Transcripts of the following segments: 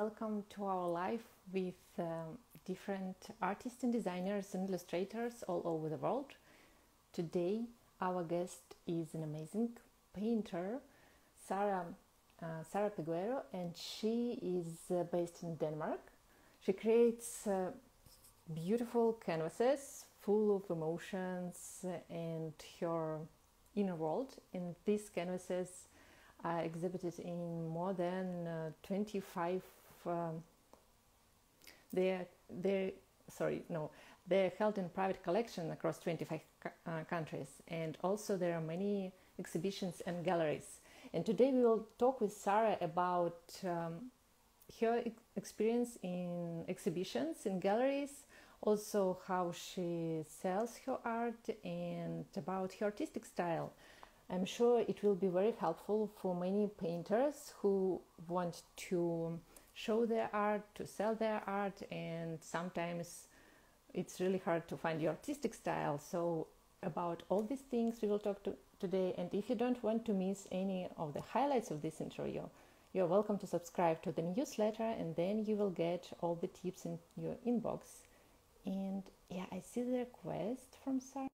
Welcome to our live with different artists and designers and illustrators all over the world. Today, our guest is an amazing painter, Sarah, Sarah Peguero, and she is based in Denmark. She creates beautiful canvases full of emotions and her inner world, and these canvases are exhibited in more than 25 they're they're sorry no they're held in private collection across 25 countries, and also there are many exhibitions and galleries. And today we will talk with Sarah about her experience in exhibitions in galleries, also how she sells her art, and about her artistic style. I'm sure it will be very helpful for many painters who want to show their art, to sell their art, and sometimes it's really hard to find your artistic style. So about all these things we will talk to today, and if you don't want to miss any of the highlights of this interview, you're welcome to subscribe to the newsletter, and then you will get all the tips in your inbox. And yeah, I see the request from Sarah.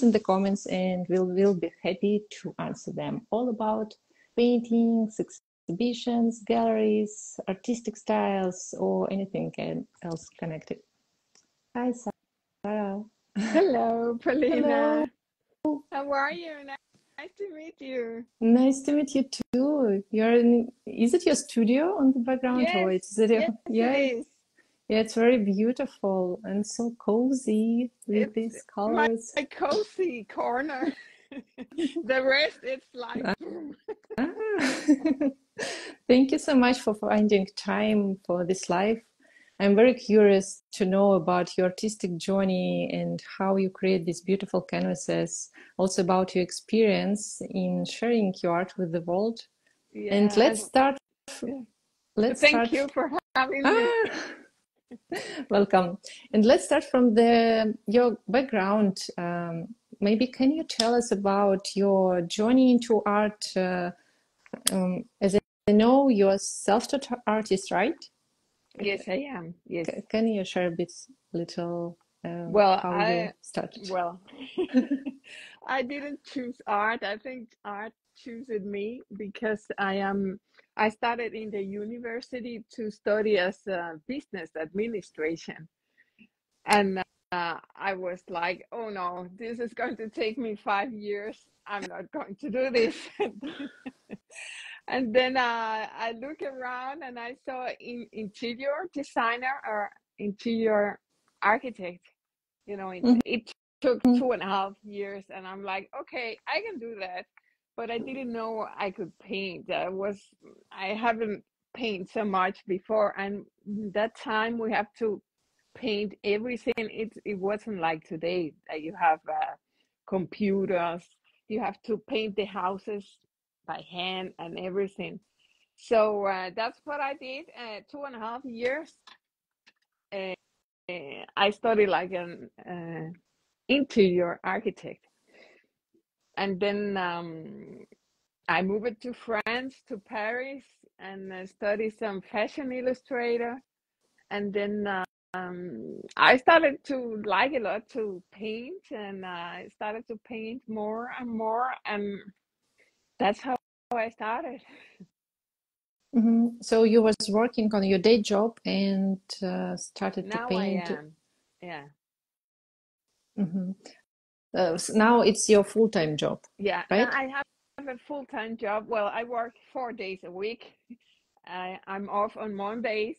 In the comments, and we'll be happy to answer them all about paintings, exhibitions, galleries, artistic styles, or anything else connected. Hi, Sarah. Hello, Hello. Paulina. How are you? Nice to meet you. Nice to meet you too. Is it your studio on the background, or Yes, is it yes, it yeah, is. yeah, it's very beautiful and so cozy with It's these my colors. cozy corner. The rest, it's like, boom. Ah. Thank you so much for finding time for this live. I'm very curious to know about your artistic journey and how you create these beautiful canvases, also about your experience in sharing your art with the world. And Yeah. Yeah. let's Thank start. you for having me. Ah, welcome. And let's start from your background. Maybe can you tell us about your journey into art? As I know, you're a self-taught artist, right? Yes, I am. Yes. Can you share a bit, little, Well, how you started? well, I didn't choose art. I think art chooses me because I started in the university to study as business administration. And I was like, oh no, this is going to take me 5 years. I'm not going to do this. And then I look around and I saw interior designer or interior architect. It took Mhm. 2.5 years, and I'm like, okay, I can do that. But I didn't know I could paint. I haven't painted so much before, and that time we have to paint everything. It wasn't like today that you have computers. You have to paint the houses by hand and everything. So that's what I did. 2.5 years. Uh, I studied like an interior architect, and then I moved to France, to Paris, and studied some fashion illustrator. And then I started to like a lot to paint, and I started to paint more and more, and that's how I started. So you was working on your day job and started to Now I paint. am, yeah, Mhm. So now it's your full-time job, yeah. Now right? I have a full-time job. Well, I work 4 days a week. I'm off on Mondays,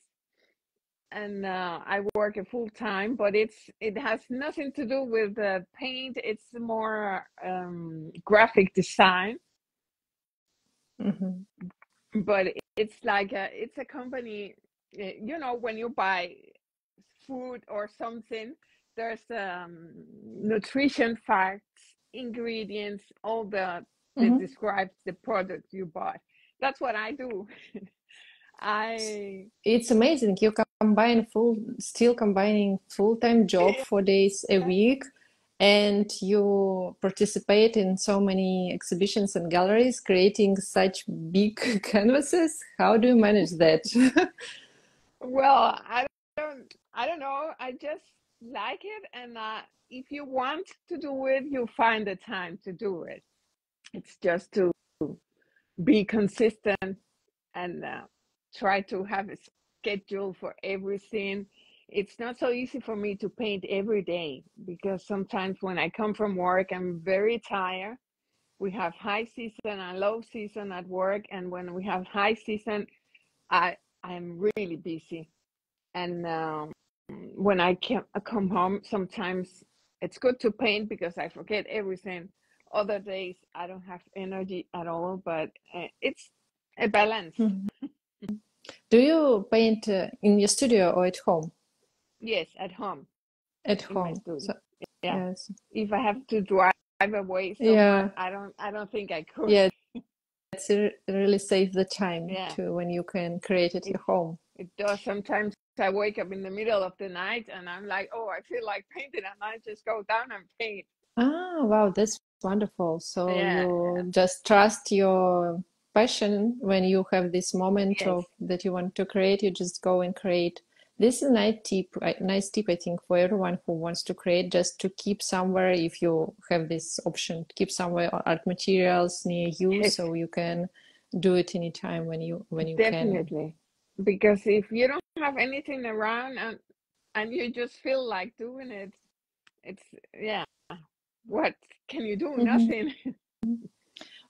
and I work a full time, but it has nothing to do with paint. It's more graphic design, Hmm. but it's like it's a company. When you buy food or something, there's nutrition facts, ingredients, all that Hmm. describes the product you bought. That's what I do. I It's amazing. Still combining full-time job, 4 days a week, and you participate in so many exhibitions and galleries, creating such big canvases. How do you manage that? Well, I don't know. I just like it, and if you want to do it, you find the time to do it. It's just to be consistent and try to have a schedule for everything. It's not so easy for me to paint every day because sometimes when I come from work, I'm very tired. We have high season and low season at work, and when we have high season, I I'm really busy. And when I come home, sometimes it's good to paint because I forget everything. Other days I don't have energy at all, but it's a balance. Mhm. Do you paint in your studio or at home? Yes, at home At in my home. studio. So, Yeah. yes. If I have to drive away somewhere, Yeah. I don't think I could. Yeah, it's really save the time Yeah. to when you can create at It your home. it does. Sometimes I wake up in the middle of the night and I'm like, oh, I feel like painting, and I just go down and paint. Ah, wow, that's wonderful. So Yeah, yeah. you just trust your passion when you have this moment Yes. of that you want to create, you just go and create. This is a nice tip, I think, for everyone who wants to create, just to keep somewhere, if you have this option, keep somewhere art materials near you Yes, so you can do it anytime when you can. definitely. Because if you don't have anything around and you just feel like doing it, it's yeah. What can you do? Mhm. Nothing.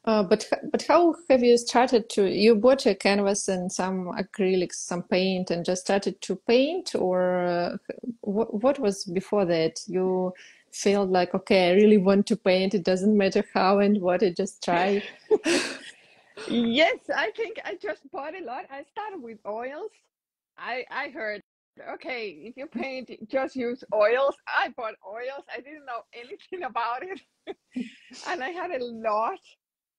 But how have you started to? You bought a canvas and some acrylics, some paint, and just started to paint, or what was before that? You felt like, okay, I really want to paint. It doesn't matter how and what. I just try. Yes, I think I just bought a lot. I started with oils. I heard, okay, if you paint, just use oils. I bought oils. I didn't know anything about it, and I had a lot.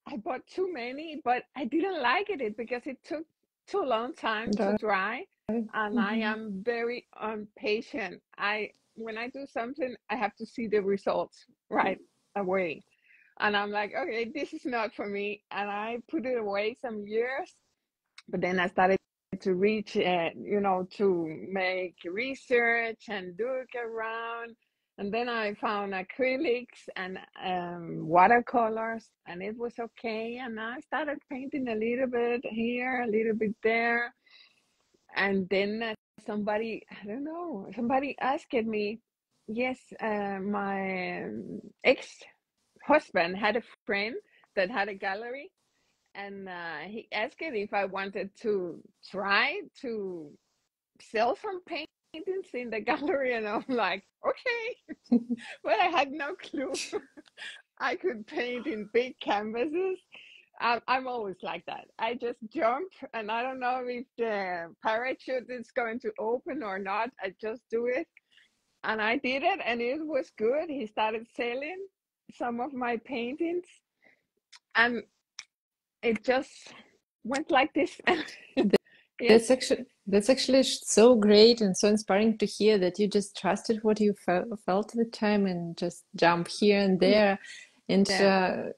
I bought too many, but I didn't like it because it took too long time to Right. dry, and I Mhm. am very impatient. I When I do something, I have to see the results right away. And I'm like, okay, this is not for me. And I put it away some years, but then I started to reach, to make research and look around. And then I found acrylics and watercolors, and it was okay. And I started painting a little bit here, a little bit there. And then I don't know, somebody asked me, yes, my ex-husband had a friend that had a gallery, and he asked if I wanted to try to sell some paintings in the gallery, and I'm like, okay, but I had no clue I could paint in big canvases. I'm always like that. I just jump, and I don't know if the parachute is going to open or not. I just do it, and I did it, and it was good. He started selling some of my paintings, and it just went like this. Yes, That's actually so great and so inspiring to hear that you just trusted what you felt at the time and just jump here and there. And yeah,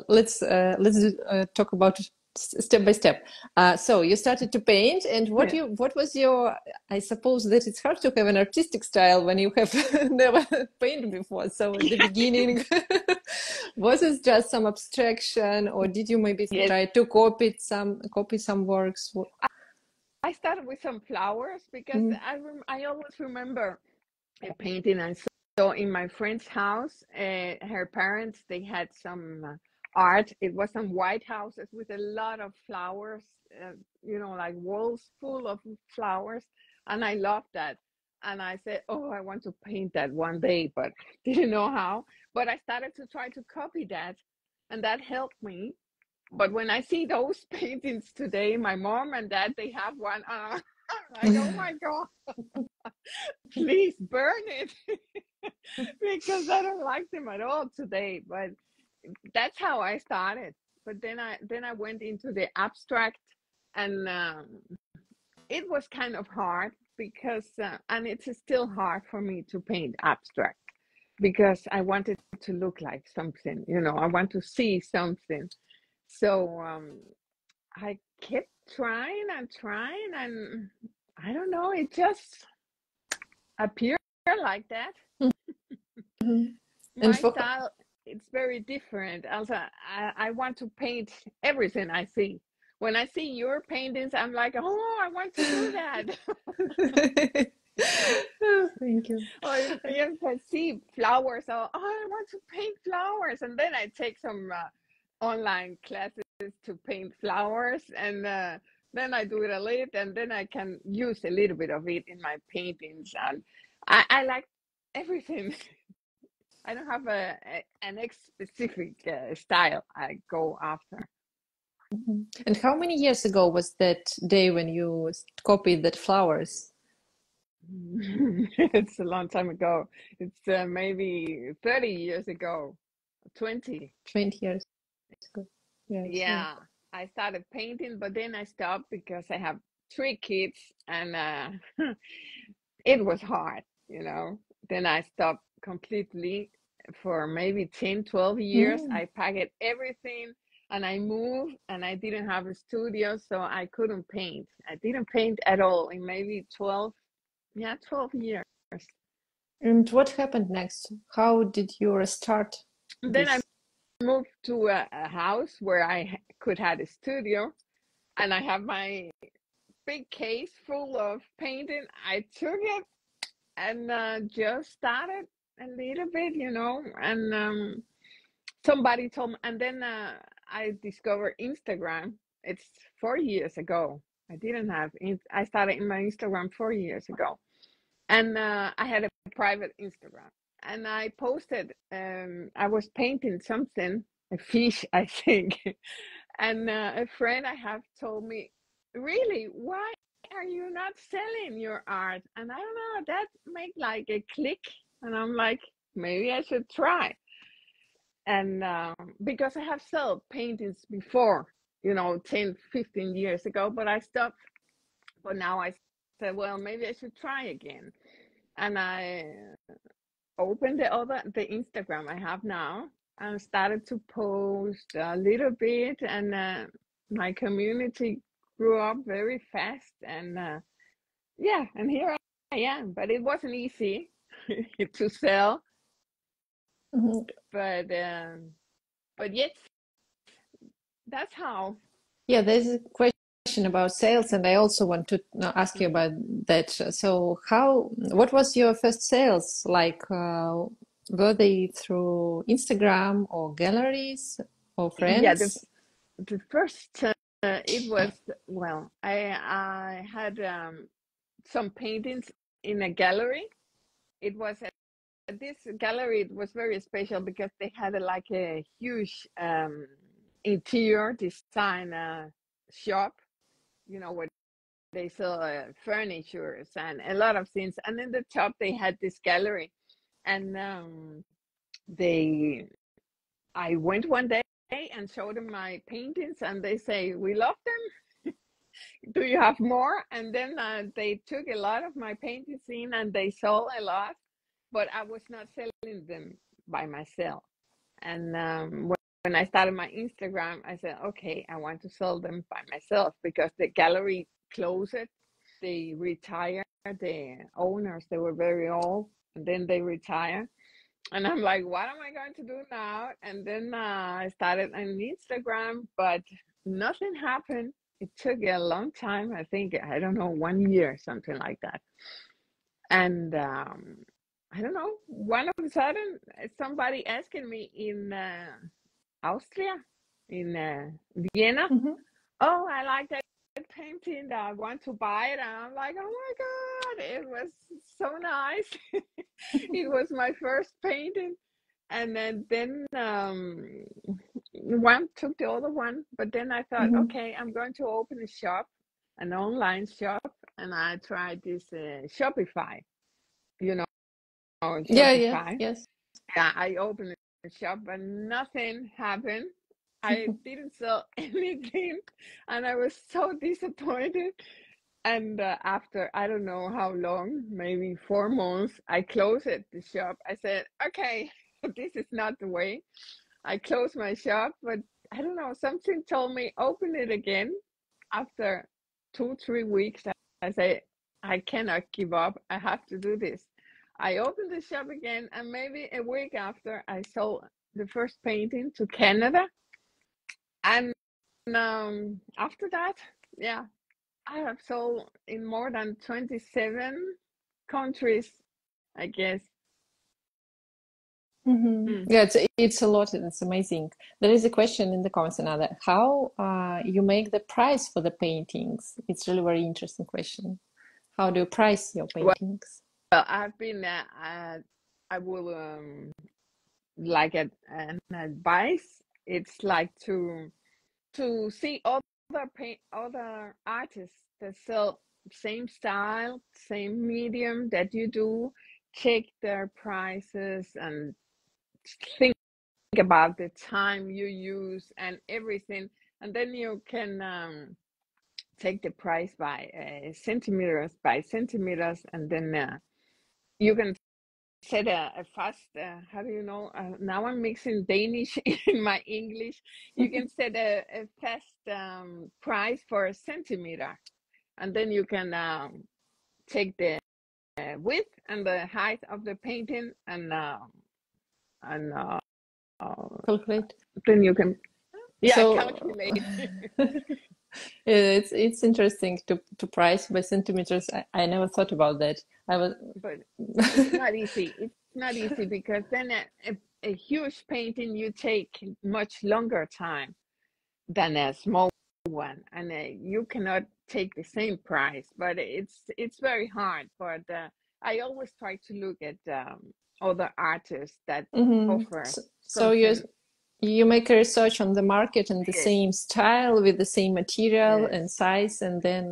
let's talk about step by step. So you started to paint, and yeah. what was your? I suppose that it's hard to have an artistic style when you have never painted before. So at the beginning, was it just some abstraction, or did you maybe Yes, try to copy some works? I started with some flowers because Mm, I always remember a painting I saw in my friend's house. Her parents, they had some art. It was some white houses with a lot of flowers, like walls full of flowers, and I loved that. And I said, oh, I want to paint that one day, but didn't know how. But I started to try to copy that, and that helped me. But when I see those paintings today, my mom and dad, they have one. I'm like, oh my God, please burn it because I don't like them at all today. But that's how I started. But then I went into the abstract, and it was kind of hard because, and it's still hard for me to paint abstract because I wanted to look like something, I want to see something. So I kept trying and trying, and I don't know, it just appeared like that. Mhm. And My for style, it's very different. Also, I want to paint everything I see. When I see your paintings, I'm like, oh, I want to do that. Oh, thank you. Or if I see flowers, oh, I want to paint flowers. And then I take some online classes to paint flowers. And then I do it a little, and then I can use a little bit of it in my paintings. And I like everything. I don't have an specific style I go after. Mhm. And how many years ago was that day when you copied that flowers? It's a long time ago. It's maybe 30 years ago, 20. 20 years ago. Yes, yeah. Yeah, I started painting, but then I stopped because I have three kids, and it was hard. Then I stopped completely for maybe 10, 12 years. Mm. I packed everything and I moved, and I didn't have a studio, so I couldn't paint. I didn't paint at all in maybe 12, yeah, 12 years. And what happened next? How did you restart Then I this? moved to a house where I could have a studio, and I have my big case full of painting. I took it and just started a little bit, and somebody told me, and then I discovered Instagram. It's 4 years ago. I started in my Instagram 4 years ago, and I had a private Instagram, and I posted. I was painting something, a fish, I think, and a friend I have told me, "Really, why are you not selling your art?" And I don't know, that make like a click, and I'm like, maybe I should try. And because I have sold paintings before, 10, 15 years ago, but I stopped. But now I said, well, maybe I should try again. And I opened the Instagram I have now, and started to post a little bit, and my community grew up very fast, and yeah, and here I am. But it wasn't easy to sell, Mhm. but yes, that's how. Yeah, there's a question about sales, and I also want to ask you Mhm. about that. So, what was your first sales like? Were they through Instagram or galleries or Yeah, friends? the first it was, well, I had some paintings in a gallery. It was this gallery. It was very special because they had like a huge interior design shop, where they sell furnitures and a lot of things. And in the top they had this gallery, and they I went one day and showed them my paintings, and they say, we love them. Do you have more? And then they took a lot of my paintings in, and they sold a lot, but I was not selling them by myself. And when I started my Instagram, I said, okay, I want to sell them by myself, because the gallery closed. They retired. The owners, they were very old, and then they retired. And I'm like, what am I going to do now? And then I started on Instagram, but nothing happened. It took a long time. I think, I don't know, 1 year, something like that. And I don't know, one of a sudden, somebody asking me in Austria, in Vienna, Mhm. oh, I like that painting. I want to buy it. And I'm like, oh my God, it was so nice. It was my first painting. And then one took the other one. But then I thought, Mhm. okay, I'm going to open a shop, an online shop. And I tried this Shopify, you know, Yeah, yes, Shopify. yes. Yeah, I opened a shop, but nothing happened. I didn't sell anything, and I was so disappointed. And after I don't know how long, maybe 4 months, I closed the shop. I said, okay, this is not the way. I closed my shop, but I don't know, something told me open it again after 2, 3 weeks. I say, I cannot give up. I have to do this. I opened the shop again, and maybe a week after, I sold the first painting to Canada. And after that, yeah, I have sold in more than 27 countries, I guess. Mm. Yeah, it's a lot, and it's amazing. There is a question in the comments, another, how you make the price for the paintings? It's really very interesting question. How do you price your Well, paintings? I've been, I will like an advice. It's like to see other artists that sell same style, same medium that you do, check their prices and think about the time you use and everything, and then you can take the price by centimeters, and then you can set a fast, how do you know, now I'm mixing Danish in my English. You can set a fast price for a centimeter, and then you can take the width and the height of the painting, and Calculate. then you can, yeah, So calculate. it's interesting to price by centimeters. I never thought about that. I was But it's not easy. It's not easy because then a huge painting you take much longer time than a small one, and you cannot take the same price. But it's very hard. But I always try to look at other artists that offer So you something. you make a research on the market and the Yes, same style with the same material yes, and size, and then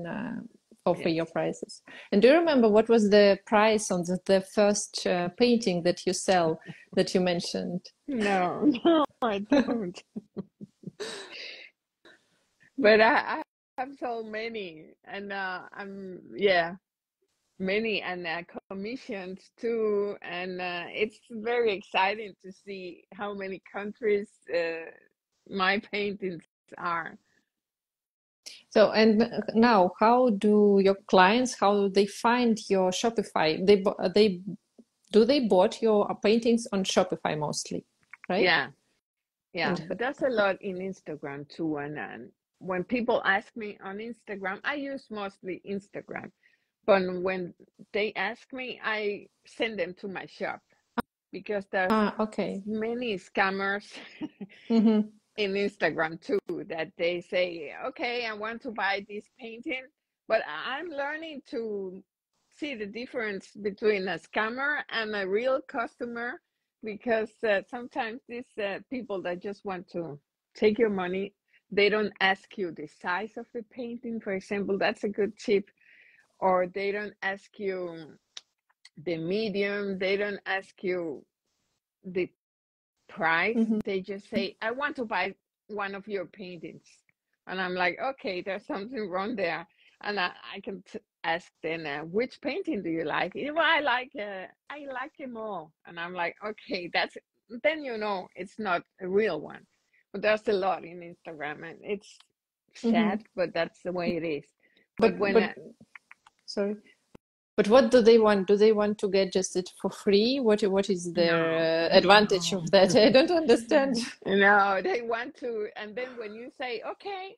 offer yes. your prices. And do you remember what was the price on the first painting that you sell that you mentioned? No, no, I don't. But I have so many, and I'm, yeah, many, and commissions too, and it's very exciting to see how many countries my paintings are. So, and now, how do your clients, how do they find your Shopify? They do they bought your paintings on Shopify mostly, right? Yeah, yeah, And but there's a lot in Instagram too, and when people ask me on Instagram, I use mostly Instagram, but when they ask me, I send them to my shop because there's okay. many scammers Mm-hmm. in Instagram too, that they say, okay, I want to buy this painting, but I'm learning to see the difference between a scammer and a real customer, because sometimes these people that just want to take your money, they don't ask you the size of the painting, for example. That's a good tip. Or they don't ask you the medium, they don't ask you the price. Mm-hmm. They just say, I want to buy one of your paintings. And I'm like, okay, there's something wrong there. And I can ask then, which painting do you like? Well, I like them all. And I'm like, okay, then you know it's not a real one. But there's a lot in Instagram, and it's Mm-hmm. sad, but that's the way it is. But But when sorry. But what do they want? Do they want to get just it for free? What is no, their advantage no. of that? I don't understand. No, they want to, and then when you say, okay,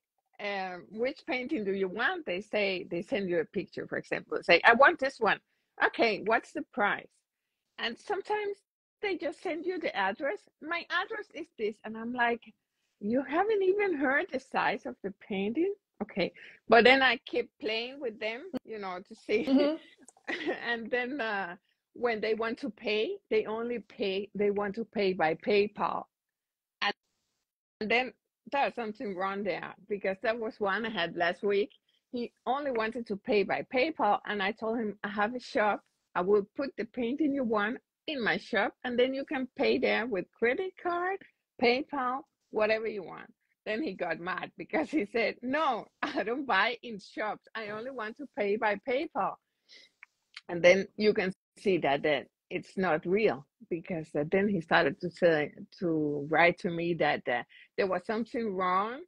which painting do you want? They send you a picture, for example, say, I want this one. Okay, what's the price? And sometimes they just send you the address. My address is this. And I'm like, you haven't even heard the size of the painting? Okay. But then I keep playing with them, to see. Mm-hmm. And then when they want to pay, they want to pay by PayPal. And then there's something wrong there, because there was one I had last week. He only wanted to pay by PayPal, and I told him, I have a shop. I will put the painting you want in my shop, and then you can pay there with credit card, PayPal, whatever you want. Then he got mad because he said, "No, I don't buy in shops. I only want to pay by PayPal." And then you can see that it's not real, because then he started to write to me that there was something wrong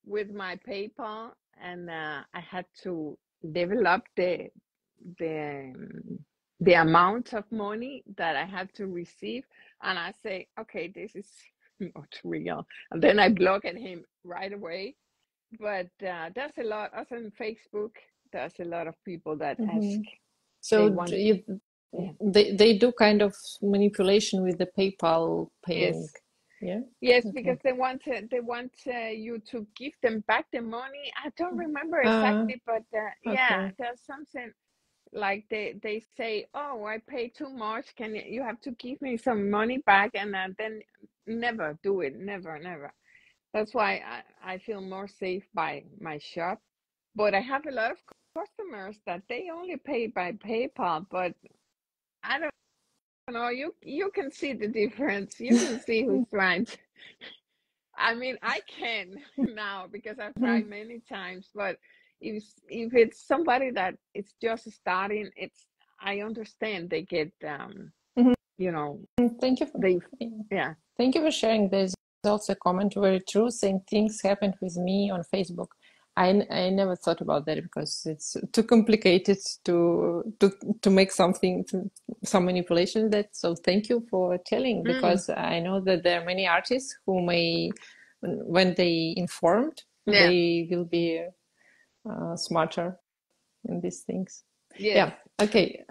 with my PayPal, and I had to level up the the amount of money that I had to receive. And I say, okay, this is not real. And then I blocked him right away. But there's a lot, also on Facebook, there's a lot of people that ask, they So want, yeah, they do kind of manipulation with the PayPal paying. yes, Yeah. yes, Okay. because they want you to give them back the money. I don't remember Ah, exactly, but yeah, okay. there's something like they say, oh, I pay too much, can you have to give me some money back, and then never do it, never. That's why I feel more safe by my shop. But I have a lot of customers that they only pay by PayPal, but I don't know, you can see the difference, you can see who's right. I mean, I can now because I've tried many times, but if it's somebody that it's just starting, it's, I understand they get you know, Thank you. they, yeah. Thank you for sharing. There's also a comment very true saying things happened with me on Facebook. I never thought about that because it's too complicated to make something some manipulation that. So thank you for telling, Mm, because I know that there are many artists who may, when they informed, yeah, they will be smarter in these things. yes. Yeah. Okay.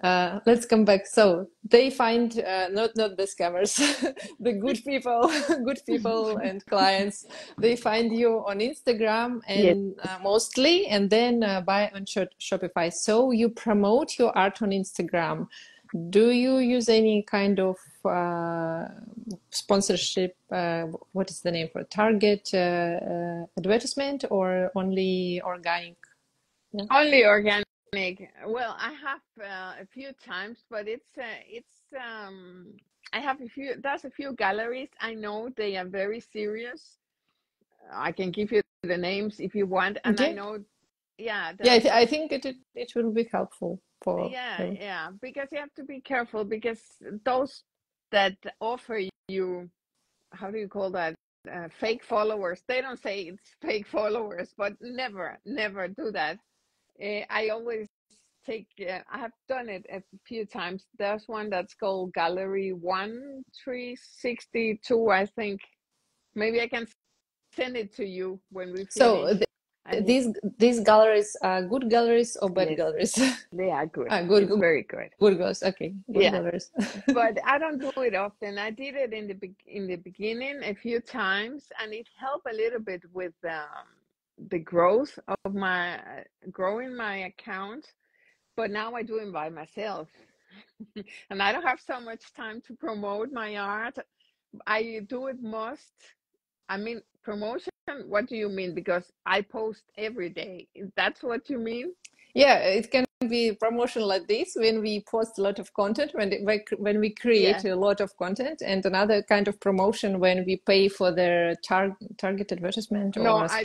Let's come back. So they find not the scammers, the good people, good people and clients. They find you on Instagram Yes. and mostly, and then buy on Shopify. So you promote your art on Instagram. Do you use any kind of sponsorship? What is the name for target advertisement, or only organic? Yeah. Only organic. Well, I have a few times, but I have a few. There's a few galleries. I know they are very serious. I can give you the names if you want, and I Yeah. know, yeah, Yeah, there's I think it will be helpful for yeah, them. yeah, because you have to be careful, because those that offer you, how do you call that? Fake followers. They don't say it's fake followers, but never do that. I always take, I have done it a few times. There's one that's called Gallery 1362, I think. Maybe I can send it to you when we So finish. And you, these galleries are good galleries or bad yes, galleries? they are good. Ah, It's very good. good galleries. Okay, good Yeah, galleries. but I don't do it often. I did it in the beginning a few times, and it helped a little bit with the growth of my growing my account. But now I do it by myself, and I don't have so much time to promote my art. I do it most. I mean, promotion. What do you mean? Because I post every day. That's what you mean? Yeah, it can be promotion like this when we post a lot of content, when we create Yeah. a lot of content, and another kind of promotion when we pay for their target advertisement No, or I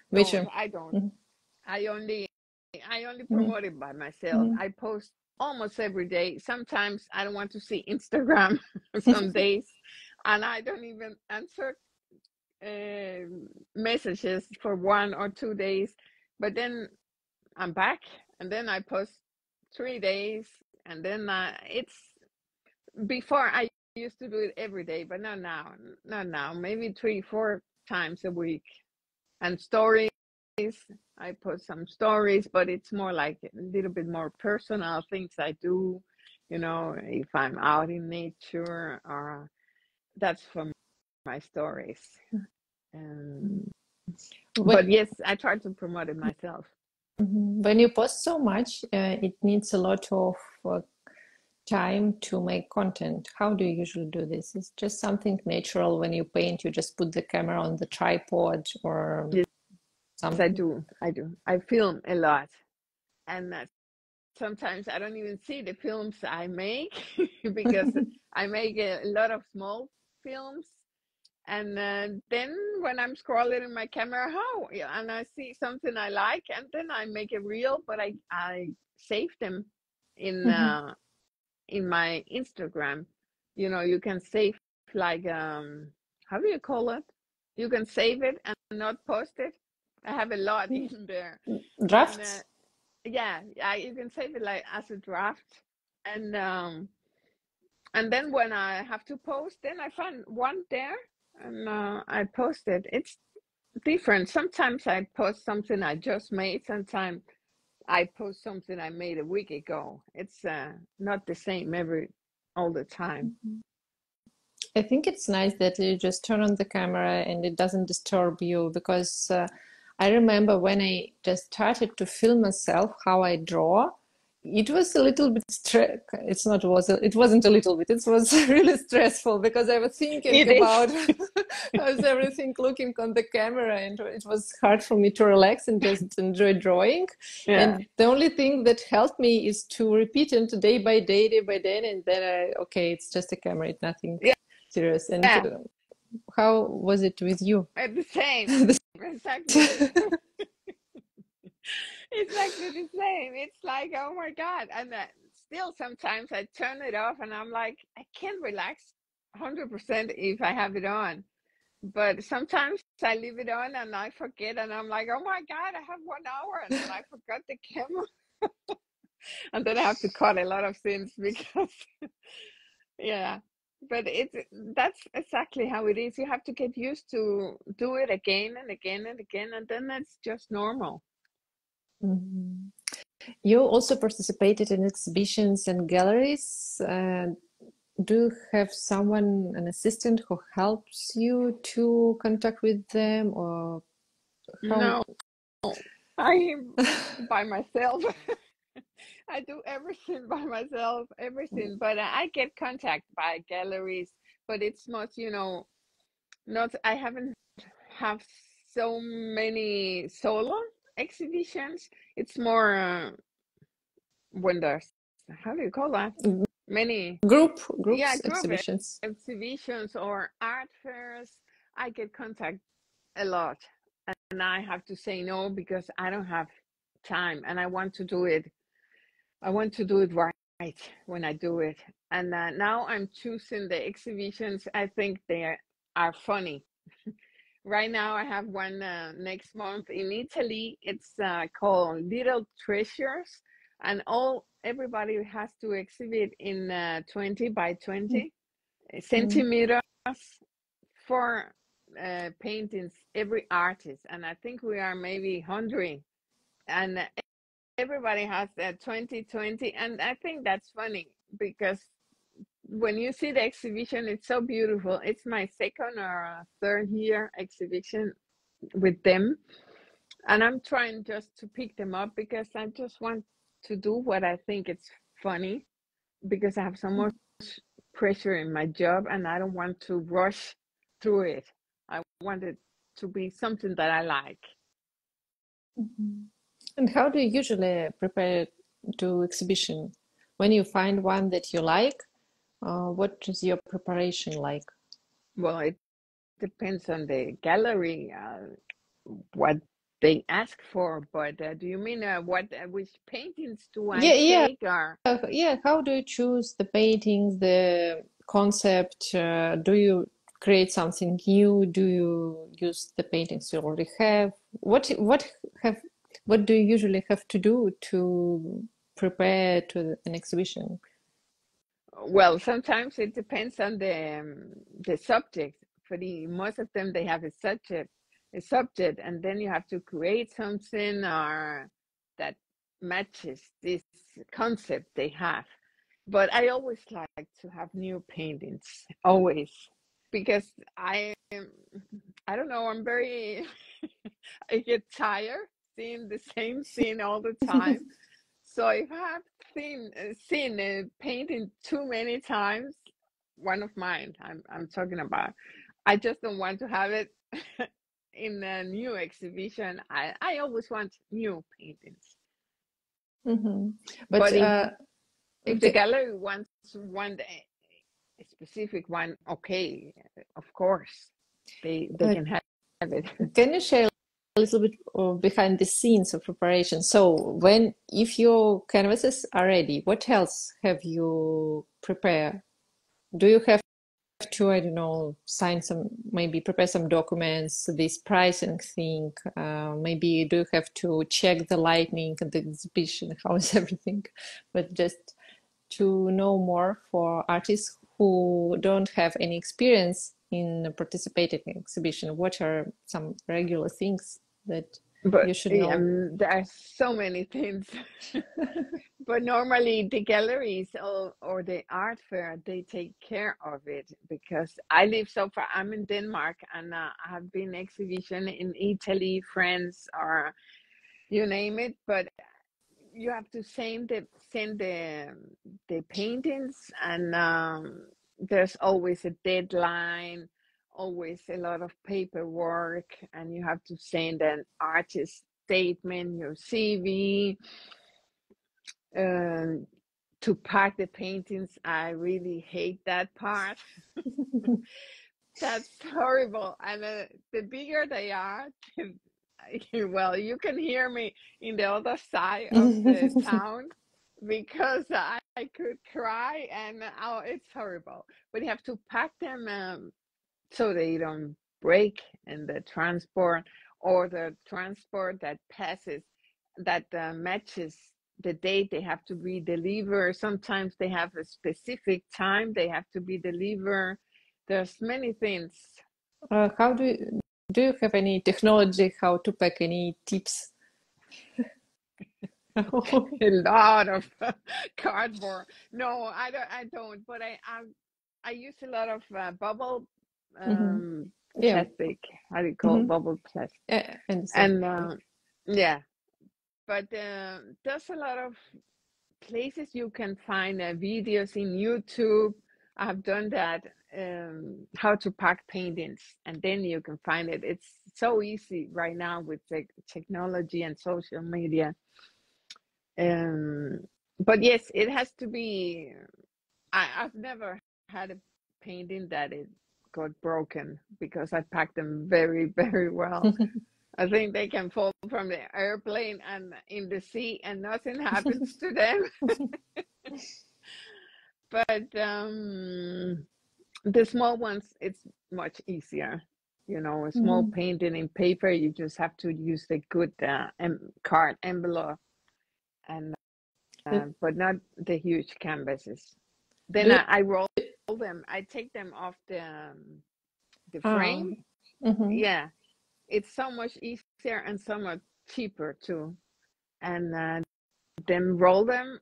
which. don't. Mhm, I only mhm, promote it by myself. mhm. I post almost every day. Sometimes I don't want to see Instagram some days, and I don't even answer messages for 1 or 2 days. But then I'm back, and then I post 3 days, and then it's, before I used to do it every day, but not now. Not now. Maybe 3, 4 times a week. And stories, I put some stories, but it's more like a little bit more personal things I do. If I'm out in nature, or that's from my stories. Um, When but yes, I try to promote it myself. when you post so much, it needs a lot of uh, time to make content. How do you usually do this? It's just something natural when you paint, you just put the camera on the tripod or Yes, I something. do. I do. I film a lot, and sometimes I don't even see the films I make because I make a lot of small films, And then when I'm scrolling in my camera, and I see something I like, and then I make a reel, but I save them in Mhm. my Instagram. You can save, like, how do you call it? You can save it and not post it. I have a lot in there, and Drafts? yeah, you can save it like as a draft, and then when I have to post, then I find one there, and I post it. It's different. Sometimes I post something I just made. Sometimes I post something I made a week ago. It's not the same all the time. I think it's nice that you just turn on the camera and it doesn't disturb you because I remember when I just started to film myself how I draw, it was a little bit it's not was it wasn't a little bit, it was really stressful because I was thinking It is. about how's everything looking on the camera, and it was hard for me to relax and just enjoy drawing. Yeah. And the only thing that helped me is to repeat it day by day, and then okay, it's just a camera, it's nothing Yeah. serious. And Yeah. how was it with you? The same. Exactly the same. Exactly the same. It's like, oh my God. And still sometimes I turn it off and I'm like, I can't relax 100% if I have it on. But sometimes I leave it on and I forget, and I'm like, oh my God, I have 1 hour and then I forgot the camera. And then I have to cut a lot of things because, yeah. But that's exactly how it is. You have to get used to do it again and again and again, and then that's just normal. Mhm. You also participated in exhibitions and galleries. Do you have someone, an assistant, who helps you to contact with them, or how? No, I am by myself. I do everything by myself, everything. But I get contact by galleries, but it's not, not, I haven't have so many solo exhibitions. It's more when there's, how do you call that? Many, yeah, Groups group exhibitions? exhibitions or art fairs. I get contact a lot, and I have to say no because I don't have time, and I want to do it. I want to do it right when I do it. And now I'm choosing the exhibitions I think they are funny. Right now, I have one next month in Italy. It's called Little Treasures, and everybody has to exhibit in 20 by 20 Mhm. centimeters for paintings, every artist. And I think we are maybe 100, and everybody has 20 20. And I think that's funny because when you see the exhibition, it's so beautiful. It's my second or third year exhibition with them, and I'm trying just to pick them up because I just want to do what I think it's funny, because I have so much pressure in my job and I don't want to rush through it. I want it to be something that I like. Mhm. And how do you usually prepare to exhibition? When you find one that you like, what is your preparation like? Well, it depends on the gallery, what they ask for, but do you mean which paintings do I Yeah, yeah, take, or? yeah. How do you choose the paintings, the concept? Do you create something new? Do you use the paintings you already have? Have what do you usually have to do to prepare to an exhibition? Well, sometimes it depends on the subject. For most of them, they have a subject, and then you have to create something or that matches this concept they have. But I always like to have new paintings, always, because I don't know, I'm very, I get tired seeing the same scene all the time. So if I have seen a painting too many times, one of mine I'm talking about, I just don't want to have it in a new exhibition. I always want new paintings. Hmm. But But if the the, gallery wants a specific one, okay, of course. they can have it. Can you share a little bit behind the scenes of preparation? So if your canvases are ready, what else have you prepared? Do you have to, I don't know, maybe prepare some documents, this pricing thing? Maybe do you have to check the lighting and the exhibition? How is everything? But just to know more for artists who don't have any experience in participating in exhibition, what are some regular things that But you should know? there are so many things. But normally the galleries or the art fair, they take care of it because I live so far. I'm in Denmark, and I have been exhibition in Italy, France, or you name it. But you have to send the paintings, and there's always a deadline, always a lot of paperwork, and you have to send an artist statement, your CV, to pack the paintings. I really hate that part. That's horrible. And the bigger they are, well, you can hear me in the other side of the town because I could cry, and oh, it's horrible. But you have to pack them so they don't break in the transport, or the transport that passes that matches the date they have to be delivered. Sometimes they have a specific time they have to be delivered. There's many things. How do you have any technology how to pack, any tips? A lot of cardboard. No, I don't. But I use a lot of bubble Yeah. plastic. How do you call it? Bubble plastic. Yeah, I understand. And yeah, but there's a lot of places you can find videos in YouTube. I've done that, how to pack paintings, and then you can find it. It's so easy right now with technology and social media. But yes, it has to be. I've never had a painting that it got broken because I packed them very, very well. I think they can fall from the airplane and in the sea and nothing happens to them. But the small ones, it's much easier. You know, a small painting in paper, you just have to use the good card envelope, and but not the huge canvases. Then I roll them. I take them off the frame. Yeah, it's so much easier and so much cheaper too. And then roll them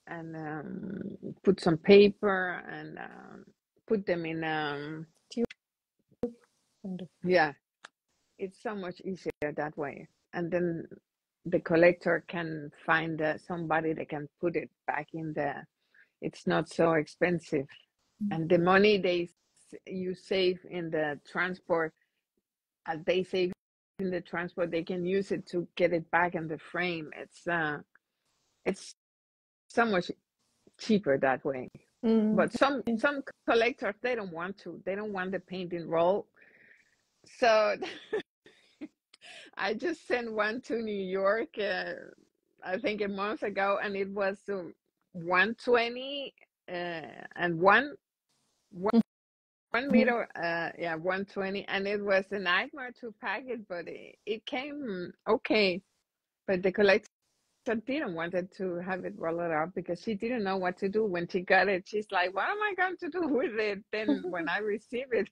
and put some paper and put them in. Yeah, it's so much easier that way. And then the collector can find somebody that can put it back in there. It's not so expensive, and the money you save in the transport, they save in the transport, they can use it to get it back in the frame. It's so much cheaper that way. But some collectors, they don't want the painting roll. So I just sent one to New York, I think a month ago, and it was 120 and one meter, 120, and it was a nightmare to pack it, but it came okay. But the collector didn't wanted to have it rolled up because she didn't know what to do when she got it. She's like, "What am I going to do with it?" Then when I receive it.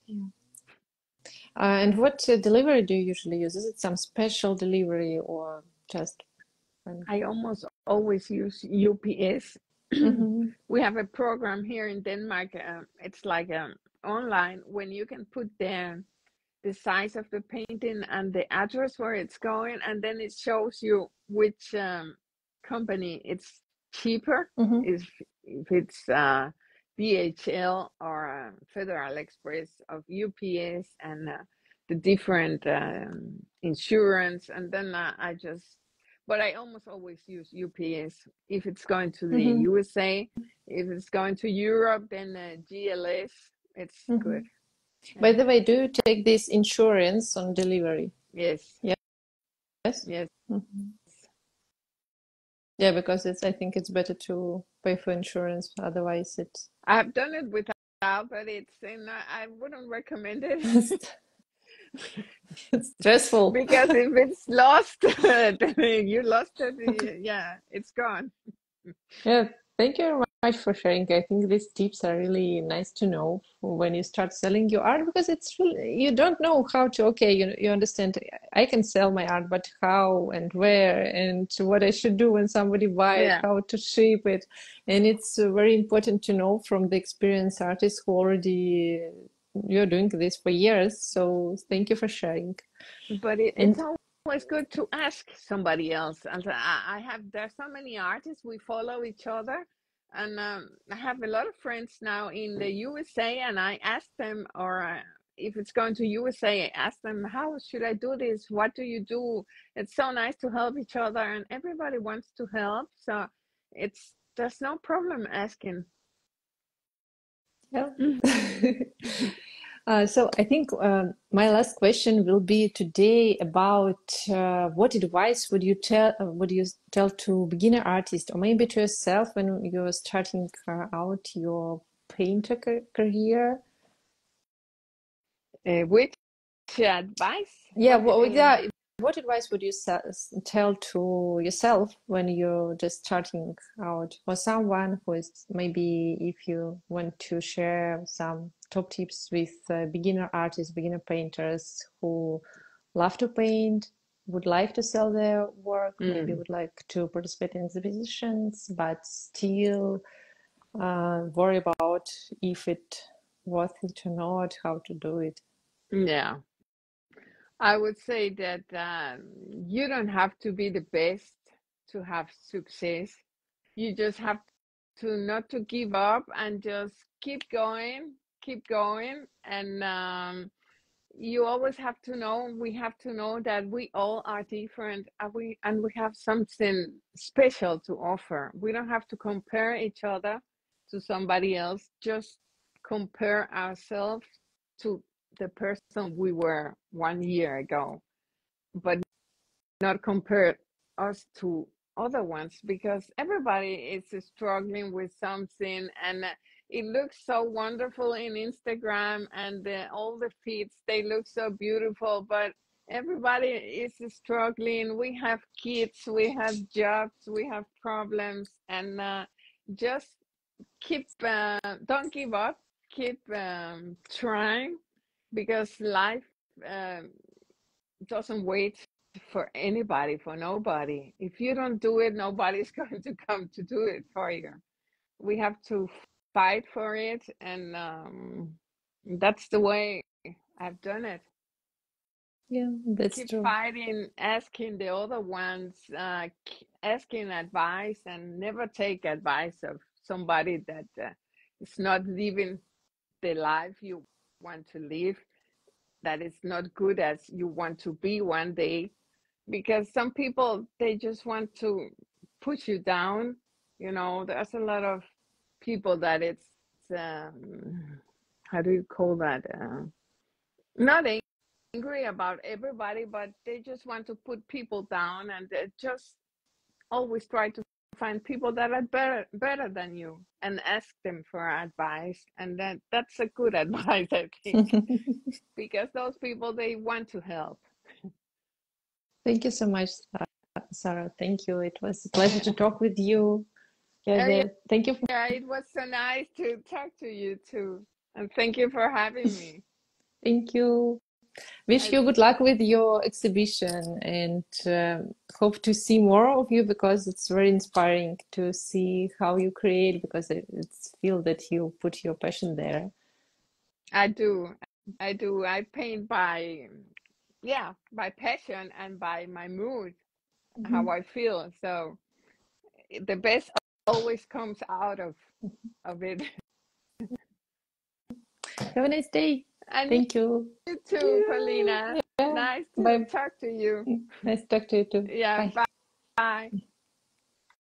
Yeah. And what delivery do you usually use? Is it some special delivery or just? I almost always use UPS. We have a program here in Denmark. It's like online, when you can put the size of the painting and the address where it's going, and then it shows you which company it's cheaper, if it's DHL or Federal Express of UPS, and the different insurance. And then but I almost always use UPS if it's going to the USA. If it's going to Europe, then GLS, it's good. By the way, do you take this insurance on delivery? Yes, Yes. yes. Mhm. Yeah, because I think it's better to pay for insurance, otherwise it's I've done it without, but I wouldn't recommend it it's stressful. because if it's lost, you lost it. Yeah, it's gone. Yeah, thank you very much for sharing. I think these tips are really nice to know for when you start selling your art because it's really, you don't know how to, okay, you understand, I can sell my art, but how and where and what I should do when somebody buy it, Yeah. how to ship it. And it's very important to know from the experienced artists who already, you're doing this for years. So thank you for sharing. But it's And always good to ask somebody else. And there's so many artists, we follow each other. And I have a lot of friends now in the USA, and I ask them, or if it's going to USA, I ask them, how should I do this? What do you do? It's so nice to help each other, and everybody wants to help. So there's no problem asking. yeah. So I think my last question will be today about what advice would you tell to beginner artists or maybe to yourself when you're starting out your painter career? Which advice? Yeah, What did well, you? yeah. What advice would you tell to yourself when you're just starting out, or someone who is maybe if you want to share some top tips with beginner artists, beginner painters who love to paint, would like to sell their work, maybe Mm, would like to participate in exhibitions, but still worry about if it worth it or not, how to do it. yeah. I would say that you don't have to be the best to have success. You just have to not to give up and just keep going. And you always have to know, we have to know that we all are different, and we have something special to offer. We don't have to compare each other to somebody else, just compare ourselves to the person we were 1 year ago, but not compare us to other ones, because everybody is struggling with something, and it looks so wonderful in Instagram, and all the feeds, they look so beautiful, but everybody is struggling. We have kids, we have jobs, we have problems, and just keep don't give up, keep trying, because life um, doesn't wait for anybody, for nobody. If you don't do it, nobody's going to come to do it for you. We have to fight for it, and that's the way I've done it. Yeah, that's Keep true. fighting, asking the other ones, asking advice, and never take advice of somebody that is not living the life you want to live, that is not good as you want to be one day, because some people, they just want to push you down. There's a lot of people that it's how do you call that, not angry about everybody, but they just want to put people down, and they just always try to find people that are better than you and ask them for advice, and that's a good advice, I think, because those people, they want to help. Thank you so much, Sarah. Thank you. It was a pleasure to talk with you. Yeah, Yeah, thank you. yeah, it was so nice to talk to you too. And thank you for having me. Thank you. Wish I, you good luck with your exhibition and hope to see more of you because it's very inspiring to see how you create because it's feel that you put your passion there. I do. I do. I paint by, yeah, by passion and by my mood, how Mhm. I feel. So the best always comes out of it. Have a nice day. And Thank you. you too, Yeah, Paulina. yeah. Nice to Bye. talk to you. Nice to talk to you too. Yeah, Bye. bye.